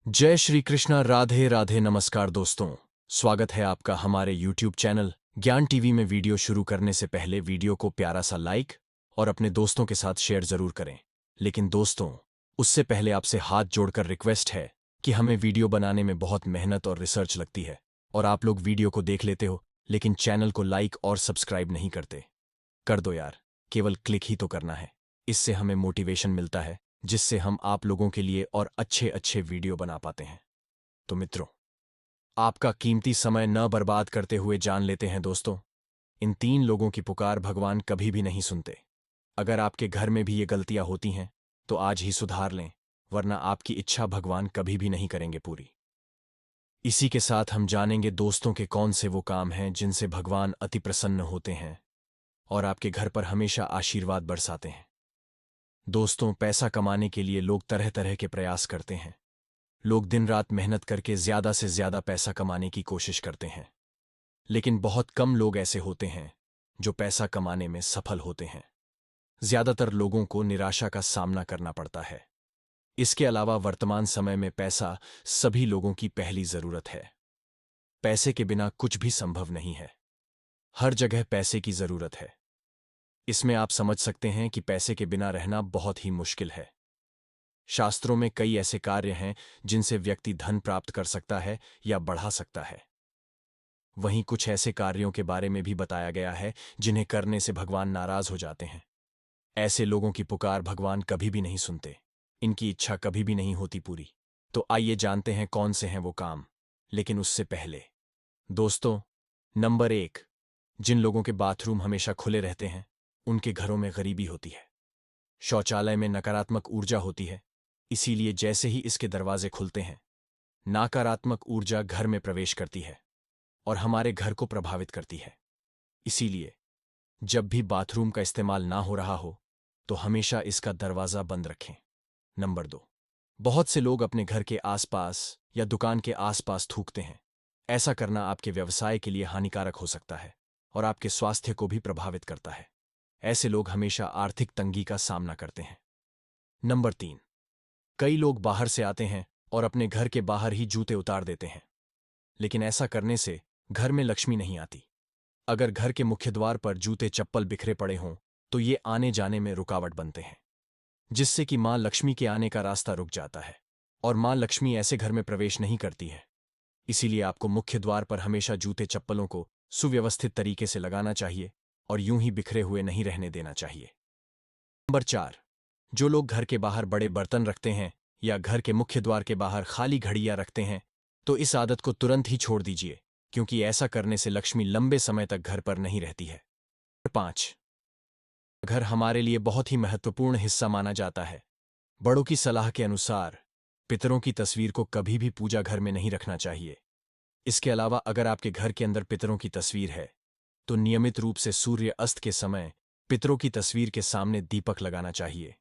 जय श्री कृष्णा। राधे राधे। नमस्कार दोस्तों, स्वागत है आपका हमारे YouTube चैनल ज्ञान टीवी में। वीडियो शुरू करने से पहले वीडियो को प्यारा सा लाइक और अपने दोस्तों के साथ शेयर जरूर करें। लेकिन दोस्तों, उससे पहले आपसे हाथ जोड़कर रिक्वेस्ट है कि हमें वीडियो बनाने में बहुत मेहनत और रिसर्च लगती है और आप लोग वीडियो को देख लेते हो लेकिन चैनल को लाइक और सब्सक्राइब नहीं करते। कर दो यार, केवल क्लिक ही तो करना है। इससे हमें मोटिवेशन मिलता है जिससे हम आप लोगों के लिए और अच्छे अच्छे वीडियो बना पाते हैं। तो मित्रों, आपका कीमती समय न बर्बाद करते हुए जान लेते हैं दोस्तों, इन 3 लोगों की पुकार भगवान कभी भी नहीं सुनते। अगर आपके घर में भी ये गलतियां होती हैं तो आज ही सुधार लें, वरना आपकी इच्छा भगवान कभी भी नहीं करेंगे पूरी। इसी के साथ हम जानेंगे दोस्तों के कौन से वो काम हैं जिनसे भगवान अति प्रसन्न होते हैं और आपके घर पर हमेशा आशीर्वाद बरसाते हैं। दोस्तों, पैसा कमाने के लिए लोग तरह तरह के प्रयास करते हैं। लोग दिन रात मेहनत करके ज्यादा से ज्यादा पैसा कमाने की कोशिश करते हैं, लेकिन बहुत कम लोग ऐसे होते हैं जो पैसा कमाने में सफल होते हैं। ज्यादातर लोगों को निराशा का सामना करना पड़ता है। इसके अलावा वर्तमान समय में पैसा सभी लोगों की पहली जरूरत है। पैसे के बिना कुछ भी संभव नहीं है। हर जगह पैसे की जरूरत है। इसमें आप समझ सकते हैं कि पैसे के बिना रहना बहुत ही मुश्किल है। शास्त्रों में कई ऐसे कार्य हैं जिनसे व्यक्ति धन प्राप्त कर सकता है या बढ़ा सकता है। वहीं कुछ ऐसे कार्यों के बारे में भी बताया गया है जिन्हें करने से भगवान नाराज हो जाते हैं। ऐसे लोगों की पुकार भगवान कभी भी नहीं सुनते। इनकी इच्छा कभी भी नहीं होती पूरी। तो आइए जानते हैं कौन से हैं वो काम। लेकिन उससे पहले दोस्तों, नंबर 1, जिन लोगों के बाथरूम हमेशा खुले रहते हैं उनके घरों में गरीबी होती है। शौचालय में नकारात्मक ऊर्जा होती है, इसीलिए जैसे ही इसके दरवाजे खुलते हैं नकारात्मक ऊर्जा घर में प्रवेश करती है और हमारे घर को प्रभावित करती है। इसीलिए जब भी बाथरूम का इस्तेमाल ना हो रहा हो तो हमेशा इसका दरवाजा बंद रखें। नंबर 2, बहुत से लोग अपने घर के आसपास या दुकान के आसपास थूकते हैं। ऐसा करना आपके व्यवसाय के लिए हानिकारक हो सकता है और आपके स्वास्थ्य को भी प्रभावित करता है। ऐसे लोग हमेशा आर्थिक तंगी का सामना करते हैं। नंबर 3, कई लोग बाहर से आते हैं और अपने घर के बाहर ही जूते उतार देते हैं, लेकिन ऐसा करने से घर में लक्ष्मी नहीं आती। अगर घर के मुख्य द्वार पर जूते चप्पल बिखरे पड़े हों तो ये आने जाने में रुकावट बनते हैं, जिससे कि मां लक्ष्मी के आने का रास्ता रुक जाता है और मां लक्ष्मी ऐसे घर में प्रवेश नहीं करती है। इसीलिए आपको मुख्य द्वार पर हमेशा जूते चप्पलों को सुव्यवस्थित तरीके से लगाना चाहिए और यूं ही बिखरे हुए नहीं रहने देना चाहिए। नंबर 4, जो लोग घर के बाहर बड़े बर्तन रखते हैं या घर के मुख्य द्वार के बाहर खाली घड़ियां रखते हैं तो इस आदत को तुरंत ही छोड़ दीजिए, क्योंकि ऐसा करने से लक्ष्मी लंबे समय तक घर पर नहीं रहती है। 5, घर हमारे लिए बहुत ही महत्वपूर्ण हिस्सा माना जाता है। बड़ों की सलाह के अनुसार पितरों की तस्वीर को कभी भी पूजा घर में नहीं रखना चाहिए। इसके अलावा अगर आपके घर के अंदर पितरों की तस्वीर है तो नियमित रूप से सूर्य अस्त के समय पितरों की तस्वीर के सामने दीपक लगाना चाहिए।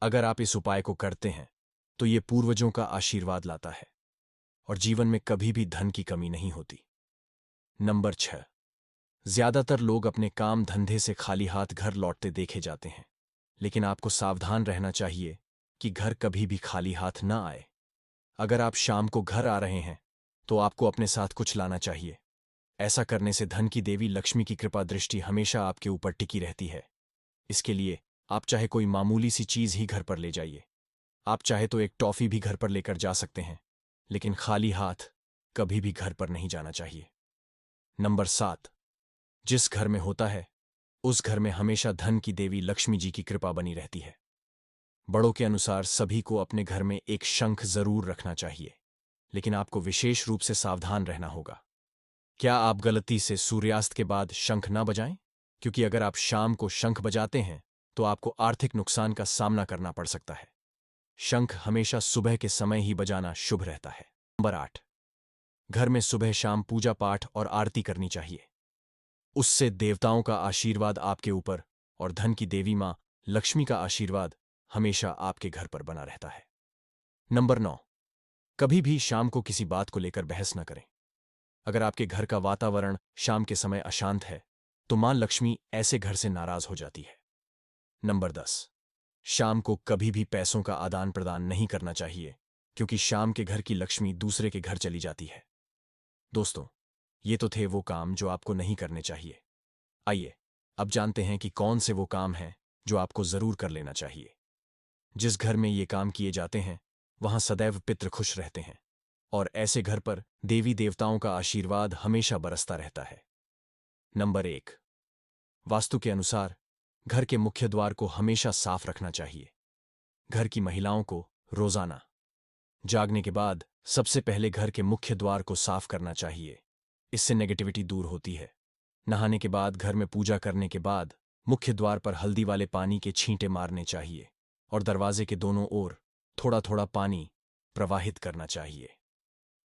अगर आप इस उपाय को करते हैं तो ये पूर्वजों का आशीर्वाद लाता है और जीवन में कभी भी धन की कमी नहीं होती। नंबर 6, ज्यादातर लोग अपने काम धंधे से खाली हाथ घर लौटते देखे जाते हैं, लेकिन आपको सावधान रहना चाहिए कि घर कभी भी खाली हाथ न आए। अगर आप शाम को घर आ रहे हैं तो आपको अपने साथ कुछ लाना चाहिए। ऐसा करने से धन की देवी लक्ष्मी की कृपा दृष्टि हमेशा आपके ऊपर टिकी रहती है। इसके लिए आप चाहे कोई मामूली सी चीज ही घर पर ले जाइए। आप चाहे तो एक टॉफी भी घर पर लेकर जा सकते हैं, लेकिन खाली हाथ कभी भी घर पर नहीं जाना चाहिए। नंबर 7, जिस घर में होता है उस घर में हमेशा धन की देवी लक्ष्मी जी की कृपा बनी रहती है। बड़ों के अनुसार सभी को अपने घर में एक शंख जरूर रखना चाहिए, लेकिन आपको विशेष रूप से सावधान रहना होगा। क्या आप गलती से सूर्यास्त के बाद शंख ना बजाएं? क्योंकि अगर आप शाम को शंख बजाते हैं तो आपको आर्थिक नुकसान का सामना करना पड़ सकता है। शंख हमेशा सुबह के समय ही बजाना शुभ रहता है। नंबर 8, घर में सुबह शाम पूजा पाठ और आरती करनी चाहिए। उससे देवताओं का आशीर्वाद आपके ऊपर और धन की देवी मां लक्ष्मी का आशीर्वाद हमेशा आपके घर पर बना रहता है। नंबर 9, कभी भी शाम को किसी बात को लेकर बहस न करें। अगर आपके घर का वातावरण शाम के समय अशांत है तो मां लक्ष्मी ऐसे घर से नाराज हो जाती है। नंबर 10, शाम को कभी भी पैसों का आदान प्रदान नहीं करना चाहिए, क्योंकि शाम के घर की लक्ष्मी दूसरे के घर चली जाती है। दोस्तों, ये तो थे वो काम जो आपको नहीं करने चाहिए। आइए अब जानते हैं कि कौन से वो काम हैं जो आपको जरूर कर लेना चाहिए। जिस घर में ये काम किए जाते हैं वहां सदैव पितृ खुश रहते हैं और ऐसे घर पर देवी देवताओं का आशीर्वाद हमेशा बरसता रहता है। नंबर 1, वास्तु के अनुसार घर के मुख्य द्वार को हमेशा साफ रखना चाहिए। घर की महिलाओं को रोजाना जागने के बाद सबसे पहले घर के मुख्य द्वार को साफ करना चाहिए। इससे नेगेटिविटी दूर होती है। नहाने के बाद, घर में पूजा करने के बाद मुख्य द्वार पर हल्दी वाले पानी के छींटे मारने चाहिए और दरवाजे के दोनों ओर थोड़ा थोड़ा पानी प्रवाहित करना चाहिए।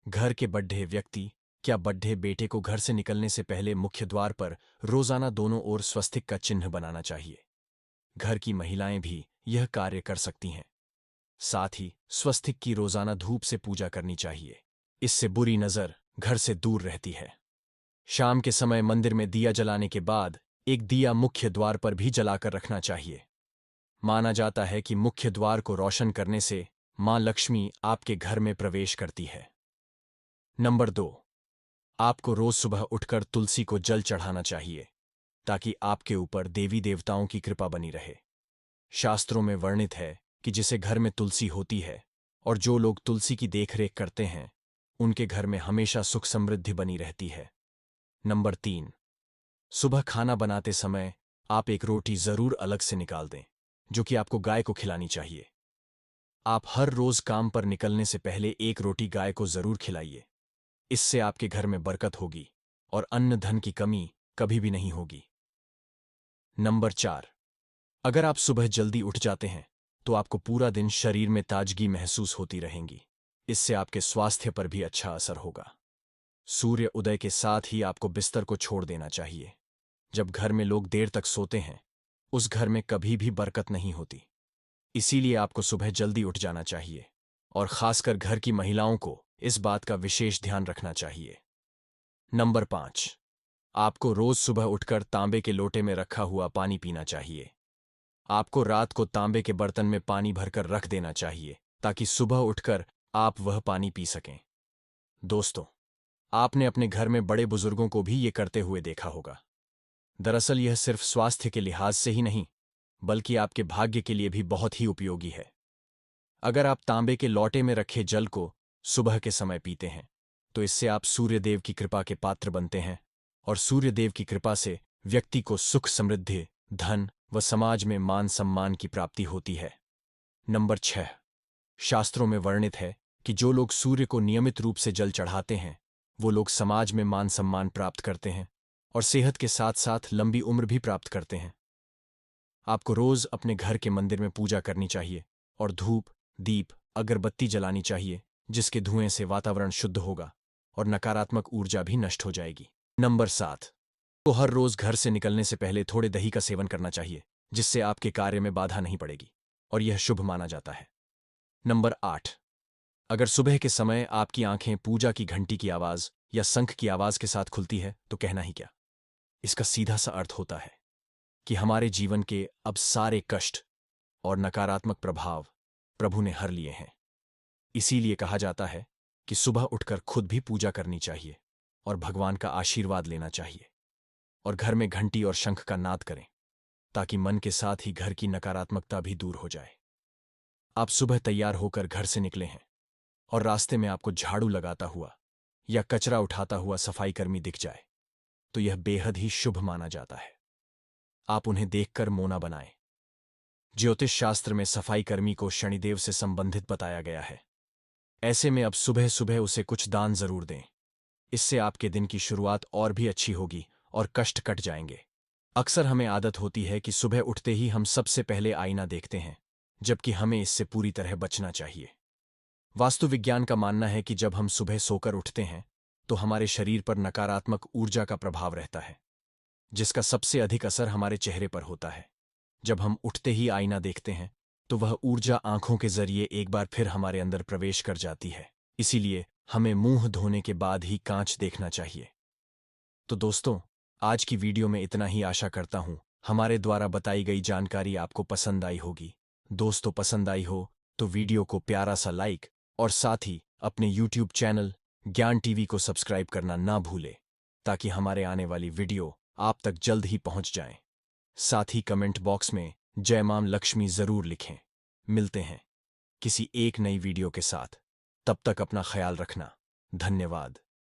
घर के बड्ढे व्यक्ति क्या बड्ढे बेटे को घर से निकलने से पहले मुख्य द्वार पर रोजाना दोनों ओर स्वस्तिक का चिन्ह बनाना चाहिए। घर की महिलाएं भी यह कार्य कर सकती हैं। साथ ही स्वस्तिक की रोजाना धूप से पूजा करनी चाहिए। इससे बुरी नजर घर से दूर रहती है। शाम के समय मंदिर में दिया जलाने के बाद एक दिया मुख्य द्वार पर भी जलाकर रखना चाहिए। माना जाता है कि मुख्य द्वार को रोशन करने से मां लक्ष्मी आपके घर में प्रवेश करती है। नंबर 2, आपको रोज सुबह उठकर तुलसी को जल चढ़ाना चाहिए ताकि आपके ऊपर देवी देवताओं की कृपा बनी रहे। शास्त्रों में वर्णित है कि जिसे घर में तुलसी होती है और जो लोग तुलसी की देखरेख करते हैं उनके घर में हमेशा सुख समृद्धि बनी रहती है। नंबर 3, सुबह खाना बनाते समय आप एक रोटी जरूर अलग से निकाल दें जो कि आपको गाय को खिलानी चाहिए। आप हर रोज काम पर निकलने से पहले एक रोटी गाय को जरूर खिलाइए। इससे आपके घर में बरकत होगी और अन्न धन की कमी कभी भी नहीं होगी। नंबर 4, अगर आप सुबह जल्दी उठ जाते हैं तो आपको पूरा दिन शरीर में ताजगी महसूस होती रहेंगी। इससे आपके स्वास्थ्य पर भी अच्छा असर होगा। सूर्य उदय के साथ ही आपको बिस्तर को छोड़ देना चाहिए। जब घर में लोग देर तक सोते हैं उस घर में कभी भी बरकत नहीं होती। इसीलिए आपको सुबह जल्दी उठ जाना चाहिए और खासकर घर की महिलाओं को इस बात का विशेष ध्यान रखना चाहिए। नंबर 5, आपको रोज सुबह उठकर तांबे के लोटे में रखा हुआ पानी पीना चाहिए। आपको रात को तांबे के बर्तन में पानी भरकर रख देना चाहिए ताकि सुबह उठकर आप वह पानी पी सकें। दोस्तों, आपने अपने घर में बड़े बुजुर्गों को भी ये करते हुए देखा होगा। दरअसल यह सिर्फ स्वास्थ्य के लिहाज से ही नहीं बल्कि आपके भाग्य के लिए भी बहुत ही उपयोगी है। अगर आप तांबे के लोटे में रखे जल को सुबह के समय पीते हैं तो इससे आप सूर्यदेव की कृपा के पात्र बनते हैं और सूर्यदेव की कृपा से व्यक्ति को सुख समृद्धि, धन व समाज में मान सम्मान की प्राप्ति होती है। नंबर 6, शास्त्रों में वर्णित है कि जो लोग सूर्य को नियमित रूप से जल चढ़ाते हैं वो लोग समाज में मान सम्मान प्राप्त करते हैं और सेहत के साथ साथ लंबी उम्र भी प्राप्त करते हैं। आपको रोज अपने घर के मंदिर में पूजा करनी चाहिए और धूप, दीप, अगरबत्ती जलानी चाहिए जिसके धुएं से वातावरण शुद्ध होगा और नकारात्मक ऊर्जा भी नष्ट हो जाएगी। नंबर 7, तो हर रोज घर से निकलने से पहले थोड़े दही का सेवन करना चाहिए जिससे आपके कार्य में बाधा नहीं पड़ेगी और यह शुभ माना जाता है। नंबर 8, अगर सुबह के समय आपकी आंखें पूजा की घंटी की आवाज या शंख की आवाज के साथ खुलती है तो कहना ही क्या। इसका सीधा सा अर्थ होता है कि हमारे जीवन के अब सारे कष्ट और नकारात्मक प्रभाव प्रभु ने हर लिए हैं। इसीलिए कहा जाता है कि सुबह उठकर खुद भी पूजा करनी चाहिए और भगवान का आशीर्वाद लेना चाहिए और घर में घंटी और शंख का नाद करें ताकि मन के साथ ही घर की नकारात्मकता भी दूर हो जाए। आप सुबह तैयार होकर घर से निकले हैं और रास्ते में आपको झाड़ू लगाता हुआ या कचरा उठाता हुआ सफाई कर्मी दिख जाए तो यह बेहद ही शुभ माना जाता है। आप उन्हें देखकर मौना बनाएं। ज्योतिष शास्त्र में सफाई कर्मी को शनिदेव से संबंधित बताया गया है। ऐसे में अब सुबह सुबह उसे कुछ दान जरूर दें। इससे आपके दिन की शुरुआत और भी अच्छी होगी और कष्ट कट जाएंगे। अक्सर हमें आदत होती है कि सुबह उठते ही हम सबसे पहले आईना देखते हैं, जबकि हमें इससे पूरी तरह बचना चाहिए। वास्तु विज्ञान का मानना है कि जब हम सुबह सोकर उठते हैं तो हमारे शरीर पर नकारात्मक ऊर्जा का प्रभाव रहता है, जिसका सबसे अधिक असर हमारे चेहरे पर होता है। जब हम उठते ही आईना देखते हैं तो वह ऊर्जा आंखों के जरिए एक बार फिर हमारे अंदर प्रवेश कर जाती है। इसीलिए हमें मुंह धोने के बाद ही कांच देखना चाहिए। तो दोस्तों, आज की वीडियो में इतना ही। आशा करता हूं हमारे द्वारा बताई गई जानकारी आपको पसंद आई होगी। दोस्तों, पसंद आई हो तो वीडियो को प्यारा सा लाइक और साथ ही अपने YouTube चैनल ज्ञान टीवी को सब्सक्राइब करना ना भूले, ताकि हमारे आने वाली वीडियो आप तक जल्द ही पहुंच जाएं। साथ ही कमेंट बॉक्स में जय मां लक्ष्मी जरूर लिखें। मिलते हैं किसी एक नई वीडियो के साथ। तब तक अपना ख्याल रखना। धन्यवाद।